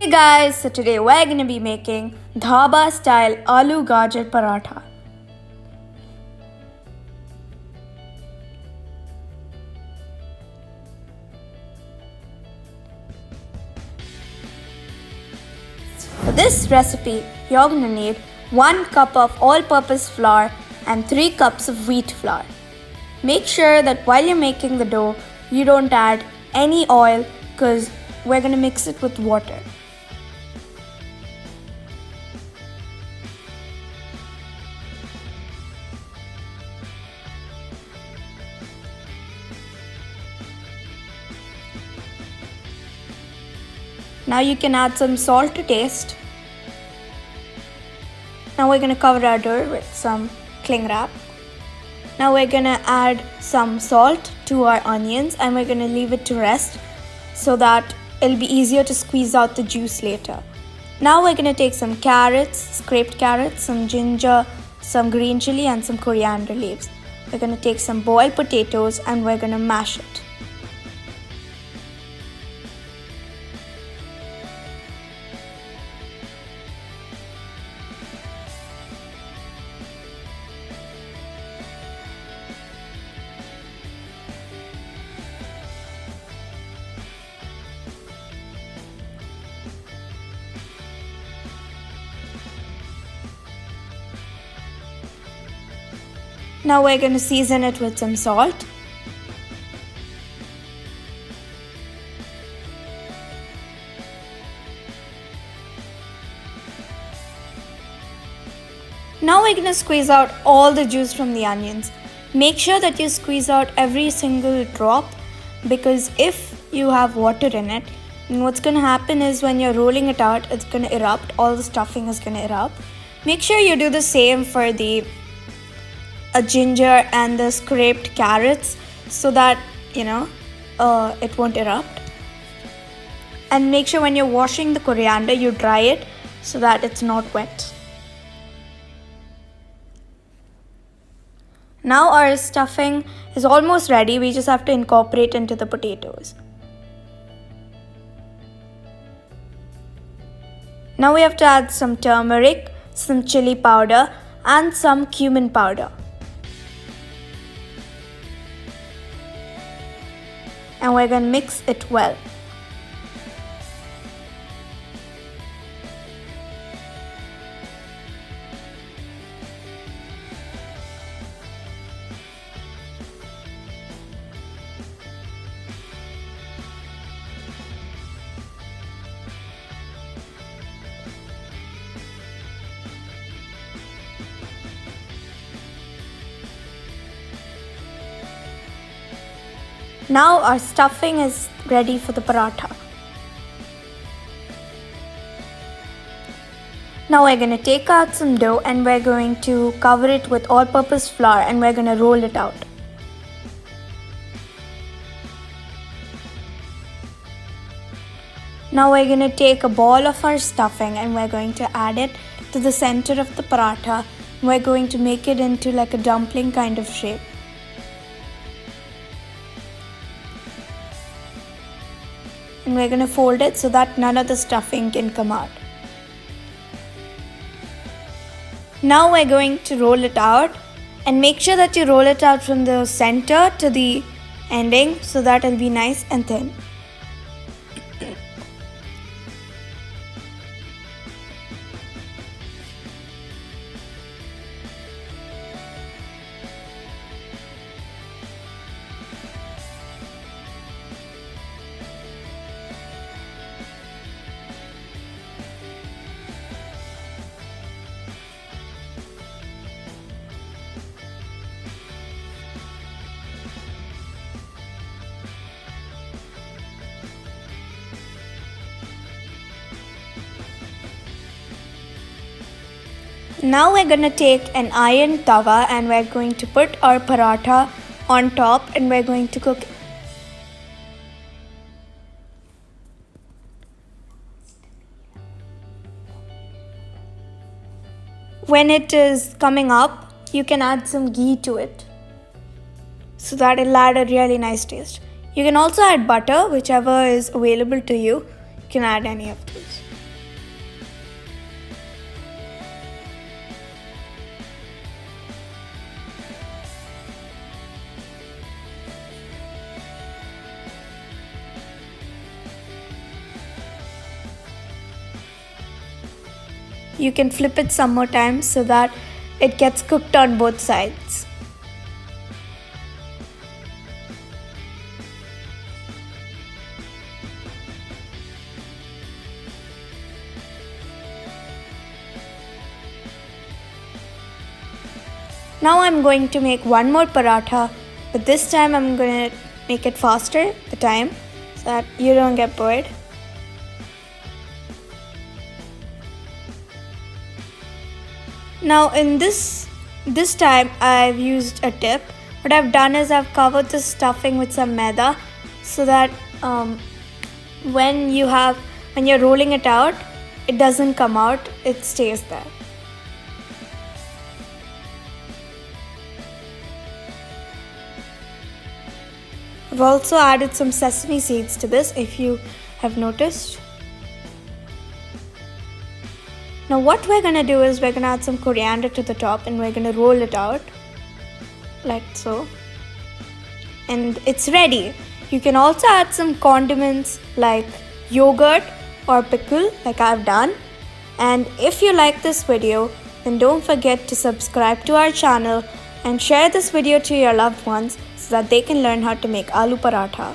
Hey guys, so today we're gonna be making Dhaba style aloo gajar paratha. For this recipe, you're gonna need 1 cup of all-purpose flour and 3 cups of wheat flour. Make sure that while you're making the dough, you don't add any oil because we're gonna mix it with water. Now you can add some salt to taste. Now we're going to cover our dough with some cling wrap. Now we're going to add some salt to our onions and we're going to leave it to rest so that it'll be easier to squeeze out the juice later. Now we're going to take some carrots, scraped carrots, some ginger, some green chili and some coriander leaves. We're going to take some boiled potatoes and we're going to mash it. Now we're going to season it with some salt. Now we're going to squeeze out all the juice from the onions. Make sure that you squeeze out every single drop because if you have water in it, then what's going to happen is when you're rolling it out, it's going to erupt. All the stuffing is going to erupt. Make sure you do the same for the ginger and the scraped carrots so that it won't erupt. And make sure when you're washing the coriander you dry it so that it's not wet. Now our stuffing is almost ready. We just have to incorporate into the potatoes. Now we have to add some turmeric, some chili powder and some cumin powder. And we're going to mix it well. Now our stuffing is ready for the paratha. Now we're going to take out some dough and we're going to cover it with all-purpose flour and we're going to roll it out. Now we're going to take a ball of our stuffing and we're going to add it to the center of the paratha. We're going to make it into like a dumpling kind of shape. And we're going to fold it so that none of the stuffing can come out. Now we're going to roll it out and make sure that you roll it out from the center to the ending so that it'll be nice and thin. Now we're going to take an iron tawa and we're going to put our paratha on top and we're going to cook it. When it is coming up, you can add some ghee to it so that it'll add a really nice taste. You can also add butter, whichever is available to you. You can add any of those. you can flip it some more times so that it gets cooked on both sides. Now I'm going to make one more paratha, but this time I'm going to make it faster, the time, so that you don't get bored. Now in this time I've used a tip. What I've done is I've covered the stuffing with some maida so that when you're rolling it out, it doesn't come out, it stays there. I've also added some sesame seeds to this, if you have noticed. Now what we're gonna do is we're gonna add some coriander to the top and we're gonna roll it out like so. And it's ready. You can also add some condiments like yogurt or pickle like I've done. And if you like this video, then don't forget to subscribe to our channel and share this video to your loved ones so that they can learn how to make aloo paratha.